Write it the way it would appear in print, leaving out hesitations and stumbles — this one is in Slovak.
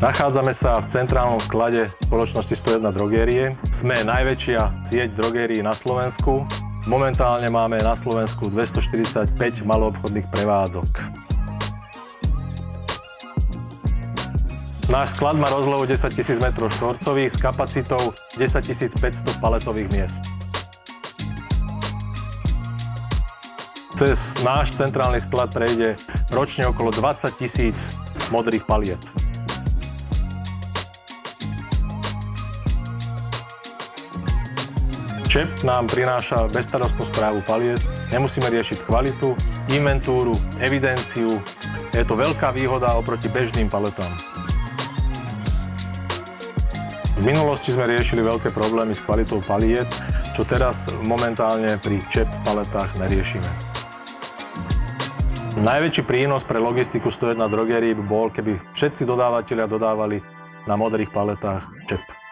Nachádzame sa v centrálnom sklade spoločnosti 101 Drogérie. Sme najväčšia sieť drogérií na Slovensku. Momentálne máme na Slovensku 245 maloobchodných prevádzok. Náš sklad má rozlohu 10 000 m2 s kapacitou 10 500 paletových miest. Cez náš centrálny sklad prejde ročne okolo 20 000 modrých paliet. ČEP nám prináša bezstarostnú správu paliet, nemusíme riešiť kvalitu, inventúru, evidenciu. Je to veľká výhoda oproti bežným paletám. V minulosti sme riešili veľké problémy s kvalitou paliet, čo teraz momentálne pri ČEP paletách neriešime. Najväčší prínos pre logistiku 101 Drogérie by bol, keby všetci dodávateľia dodávali na modrých paletách ČEP.